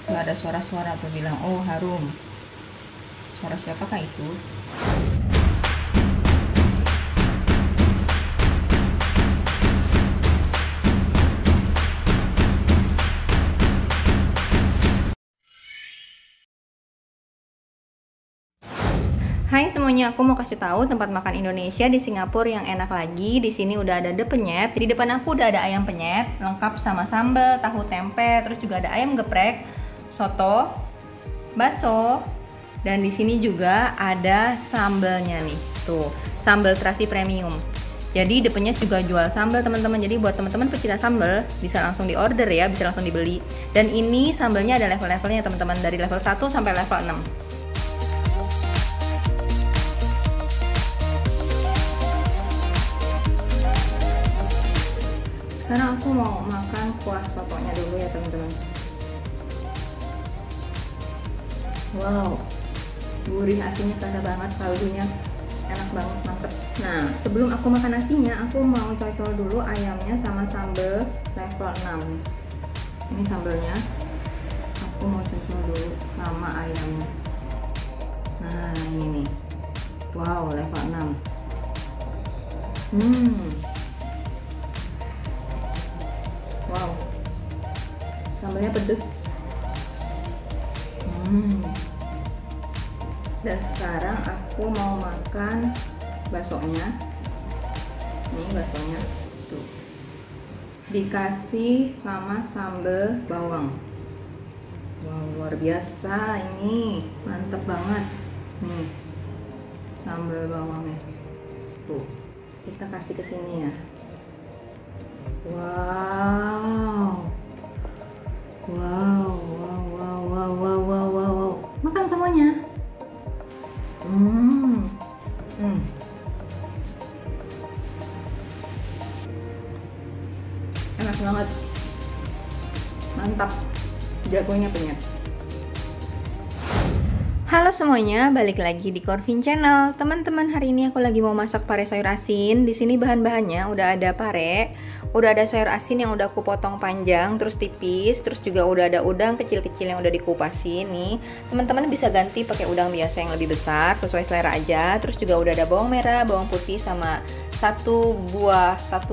Tuh ada suara-suara tuh bilang, oh harum. Suara siapakah itu? Hai semuanya, aku mau kasih tahu tempat makan Indonesia di Singapura yang enak lagi. Di sini udah ada penyet. Di depan aku udah ada ayam penyet, lengkap sama sambal, tahu tempe, terus juga ada ayam geprek, soto, bakso, dan di sini juga ada sambalnya nih. Tuh, sambal terasi premium. Jadi The Penyet juga jual sambal teman-teman. Jadi buat teman-teman pecinta sambal bisa langsung di order ya, bisa langsung dibeli. Dan ini sambalnya ada level-levelnya teman-teman, dari level 1 sampai level 6. Sekarang aku mau makan kuah sotonya dulu ya teman-teman. Wow, gurih, asinnya kerasa banget, kaldunya enak banget, mantep. Nah, sebelum aku makan nasinya, aku mau cocol dulu ayamnya sama sambal level 6. Ini sambalnya, aku mau cocol dulu sama ayamnya. Nah, ini nih. Wow, level 6. Wow, sambalnya pedes. Dan sekarang aku mau makan baksonya. Ini baksonya tuh, dikasih sama sambal bawang. Wow, luar biasa, ini mantep banget nih sambal bawangnya. Tuh, kita kasih ke sini ya. Wow, wow, wow, wow, wow, wow, wow, wow. Makan semuanya. Enak banget, mantap, jagonya Penyet. Halo semuanya, balik lagi di Corvin Channel. Teman-teman, hari ini aku lagi mau masak pare sayur asin. Di sini bahan-bahannya udah ada pare, udah ada sayur asin yang udah aku potong panjang terus tipis, terus juga udah ada udang kecil-kecil yang udah dikupasin nih. Teman-teman bisa ganti pakai udang biasa yang lebih besar sesuai selera aja. Terus juga udah ada bawang merah, bawang putih, sama satu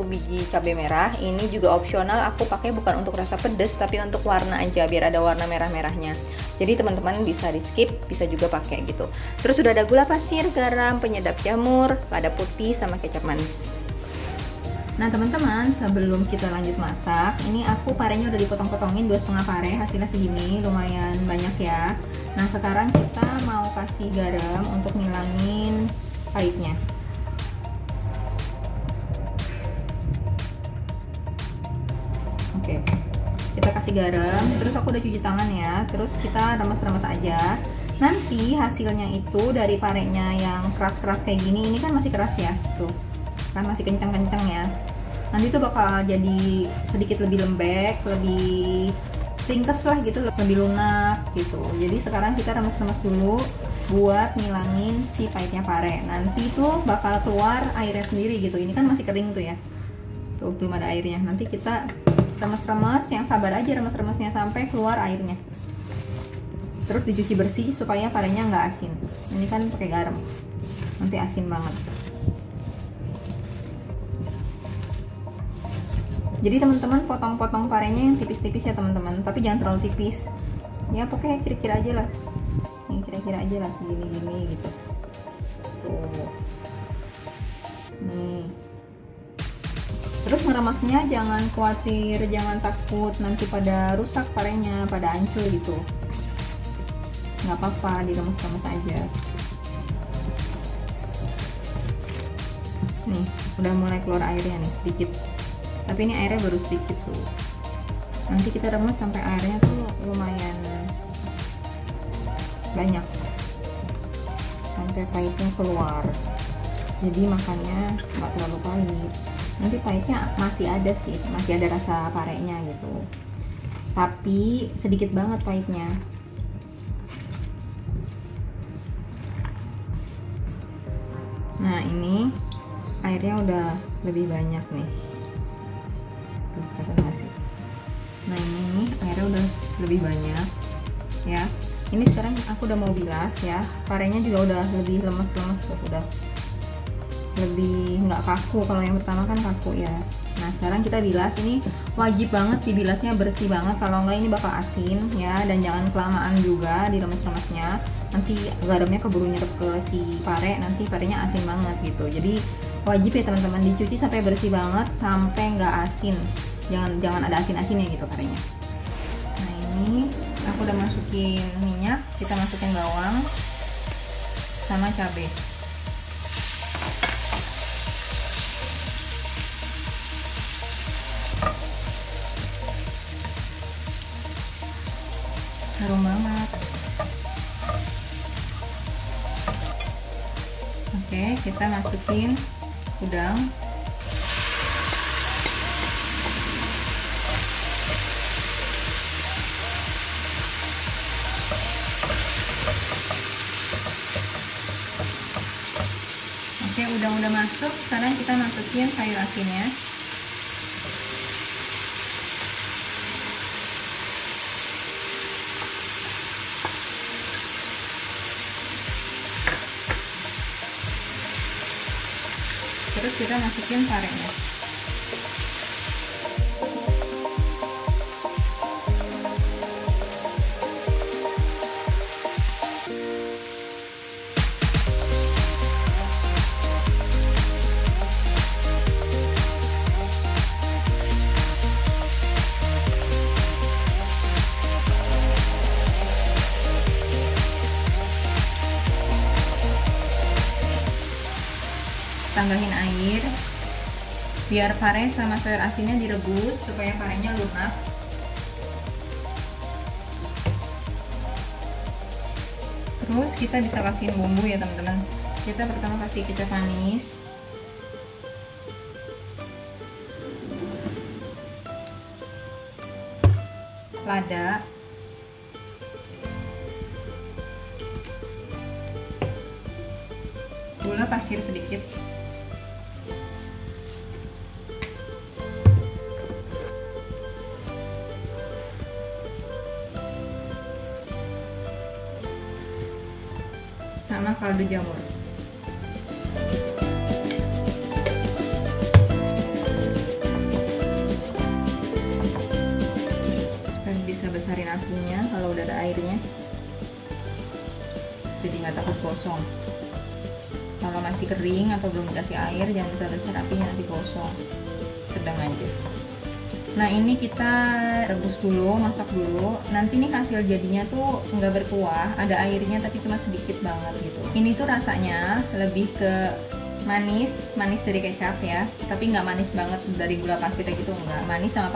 biji cabai merah. Ini juga opsional, aku pakai bukan untuk rasa pedas tapi untuk warna aja, biar ada warna merah-merahnya. Jadi teman-teman bisa di skip, bisa juga pakai gitu. Terus sudah ada gula pasir, garam, penyedap jamur, lada putih, sama kecap manis. Nah teman-teman, sebelum kita lanjut masak, ini aku parenya udah dipotong-potongin 2,5 pare, hasilnya segini, lumayan banyak ya. Nah sekarang kita mau kasih garam untuk ngilangin pahitnya. Oke, kita kasih garam, terus aku udah cuci tangan ya, terus kita remes-remes aja. Nanti hasilnya itu dari parenya yang keras-keras kayak gini, ini kan masih keras ya, tuh kan masih kencang-kencang ya. Nanti tuh bakal jadi sedikit lebih lembek, lebih ringkes lah gitu, lebih lunak gitu. Jadi sekarang kita remes-remes dulu buat ngilangin si pahitnya pare. Nanti tuh bakal keluar airnya sendiri gitu. Ini kan masih kering tuh ya, tuh belum ada airnya. Nanti kita remes-remes, yang sabar aja remes-remesnya sampai keluar airnya. Terus dicuci bersih supaya parenya nggak asin. Ini kan pakai garam, nanti asin banget. Jadi teman-teman potong-potong parenya yang tipis-tipis ya teman-teman, tapi jangan terlalu tipis. Ya pokoknya kira-kira aja lah. Ini kira-kira aja lah segini-gini gitu. Tuh. Nih. Terus ngeremasnya jangan khawatir, jangan takut nanti pada rusak parenya, pada hancur gitu. Nggak apa-apa, diremes-remes aja. Nih, udah mulai keluar airnya nih sedikit. Tapi ini airnya baru sedikit tuh. Nanti kita remes sampai airnya tuh lumayan banyak, sampai pahitnya keluar. Jadi makannya nggak terlalu pahit. Nanti pahitnya masih ada sih, masih ada rasa parenya gitu, tapi sedikit banget pahitnya. Nah ini airnya udah lebih banyak nih, tuh kelihatan nggak sih? Nah ini nih airnya udah lebih banyak. ya. Ini sekarang aku udah mau bilas ya. Parenya juga udah lebih lemes-lemes tuh, udah lebih nggak kaku. Kalau yang pertama kan kaku ya. Nah sekarang kita bilas. Ini wajib banget dibilasnya bersih banget, kalau nggak ini bakal asin ya. Dan jangan kelamaan juga diremes-remesnya, nanti garamnya keburu nyerep ke si pare, nanti parenya asin banget gitu. Jadi wajib ya teman-teman dicuci sampai bersih banget, sampai nggak asin. Jangan ada asin-asinnya gitu parenya. Nah ini aku udah masukin minyak, kita masukin bawang sama cabai. Harum banget. Oke, kita masukin udang. Oke, udang udah masuk. Sekarang kita masukin sayur asinnya. Terus kita masukin parenya. Tambahin air biar pare sama sayur asinnya direbus supaya parenya lunak. Terus kita bisa kasihin bumbu ya teman-teman. Kita pertama kasih kecap manis, lada, gula pasir sedikit, sama kaldu jamur. Dan bisa besarin apinya kalau udah ada airnya, jadi nggak takut gosong. Kalau masih kering atau belum dikasih air, jangan besar-besar apinya, nanti gosong. Sedang aja. Nah ini kita rebus dulu, masak dulu. Nanti nih hasil jadinya tuh nggak berkuah, ada airnya tapi cuma sedikit banget gitu. Ini tuh rasanya lebih ke manis dari kecap ya, tapi nggak manis banget dari gula pasir gitu, nggak. Manis sama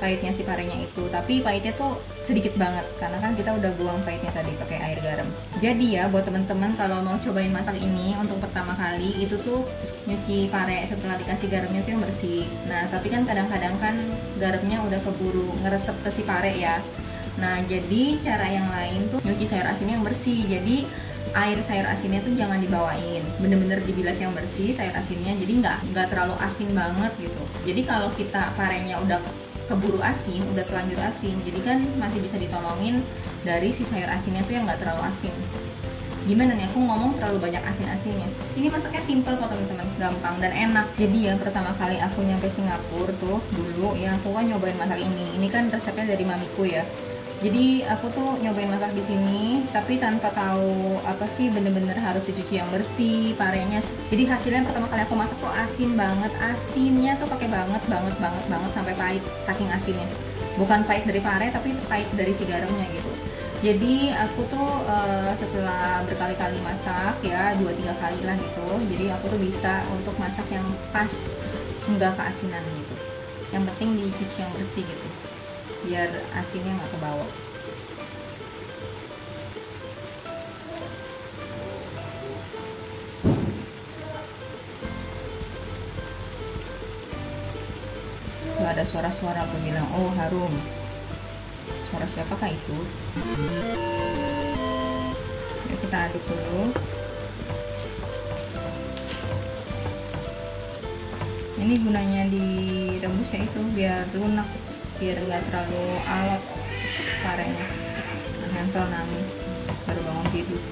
pahitnya si parenya itu, tapi pahitnya tuh sedikit banget karena kan kita udah buang pahitnya tadi pakai air garam. Jadi ya buat temen-temen kalau mau cobain masak ini untuk pertama kali, itu tuh nyuci pare setelah dikasih garamnya tuh yang bersih. Nah tapi kan kadang-kadang kan garamnya udah keburu ngeresep ke si pare ya. Nah jadi cara yang lain tuh nyuci sayur asinnya yang bersih. Jadi air sayur asinnya tuh jangan dibawain, bener-bener dibilas yang bersih sayur asinnya, jadi nggak terlalu asin banget gitu. Jadi kalau kita parenya udah keburu asin, udah terlanjur asin, jadi kan masih bisa ditolongin dari si sayur asinnya tuh yang nggak terlalu asin. Gimana nih, aku ngomong terlalu banyak asin-asinnya. Ini masaknya simple kok teman-teman, gampang dan enak. Jadi ya pertama kali aku nyampe Singapura tuh dulu ya, aku kan nyobain masak ini. Ini kan resepnya dari mamiku ya. Jadi aku tuh nyobain masak di sini, tapi tanpa tahu apa sih bener-bener harus dicuci yang bersih parenya. Jadi hasilnya pertama kali aku masak tuh asin banget, asinnya tuh pakai banget sampai pahit, saking asinnya. Bukan pahit dari pare, tapi pahit dari si garamnya gitu. Jadi aku tuh setelah berkali-kali masak ya, 2-3 kali lah gitu. Jadi aku tuh bisa untuk masak yang pas, enggak keasinan gitu. Yang penting dicuci yang bersih gitu, biar asinnya nggak kebawa. Tuh ada suara-suara, aku bilang oh harum. Suara siapakah itu? Yuk kita aduk dulu. Ini gunanya direbus ya itu biar lunak, biar nggak terlalu alot parenya. Nah, Hansel nangis baru bangun tidur.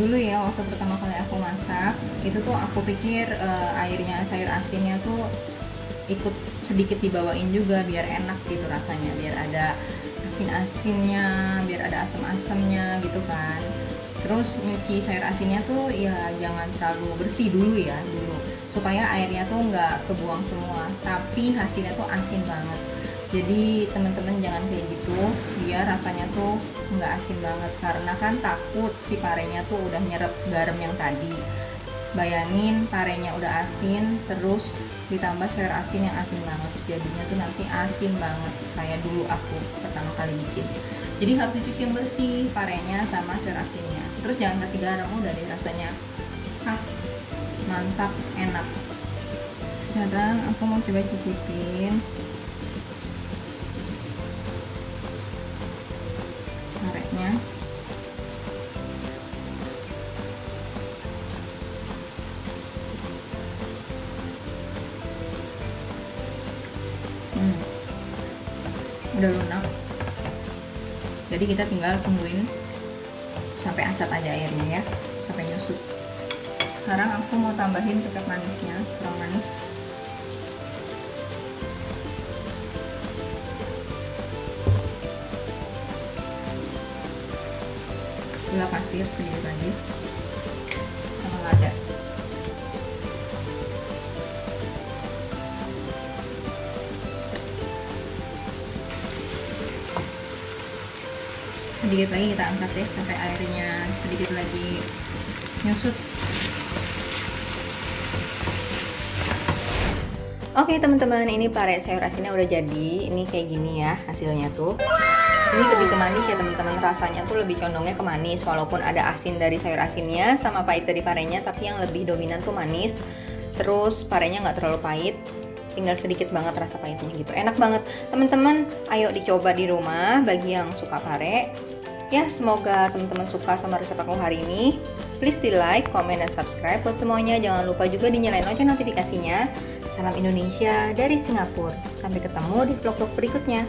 Dulu ya waktu pertama kali aku masak itu tuh aku pikir airnya sayur asinnya tuh ikut sedikit dibawain juga biar enak gitu rasanya, biar ada asin-asinnya, biar ada asam-asamnya gitu kan. Terus nyuci sayur asinnya tuh ya jangan terlalu bersih dulu ya supaya airnya tuh nggak kebuang semua, tapi hasilnya tuh asin banget. Jadi teman-teman jangan kayak gitu, biar rasanya tuh nggak asin banget, karena kan takut si parenya tuh udah nyerap garam yang tadi. Bayangin parenya udah asin, terus ditambah sayur asin yang asin banget, jadinya tuh nanti asin banget kayak dulu aku pertama kali bikin. Jadi harus dicuci yang bersih parenya sama sayur asinnya. Terus jangan kasih garam, udah deh rasanya khas, mantap, enak. Sekarang aku mau coba cicipin pareknya. Udah lunak, jadi kita tinggal tungguin sampai asat aja airnya ya, sampai nyusut. Sekarang aku mau tambahin kecap manisnya, kurang manis. Gula pasir sedikit lagi, sama lada. Sedikit lagi kita angkat ya sampai airnya sedikit lagi nyusut. Oke teman-teman, ini pare sayur asinnya udah jadi. Ini kayak gini ya hasilnya tuh. Ini lebih ke manis ya teman-teman, rasanya tuh lebih condongnya ke manis, walaupun ada asin dari sayur asinnya sama pahit dari parenya, tapi yang lebih dominan tuh manis. Terus parenya nggak terlalu pahit, tinggal sedikit banget rasa pahitnya gitu. Enak banget teman-teman, ayo dicoba di rumah bagi yang suka pare. Ya, semoga teman-teman suka sama resep aku hari ini. Please di like, comment, dan subscribe buat semuanya. Jangan lupa juga dinyalain lonceng notifikasinya. Salam Indonesia dari Singapura. Sampai ketemu di vlog-vlog berikutnya.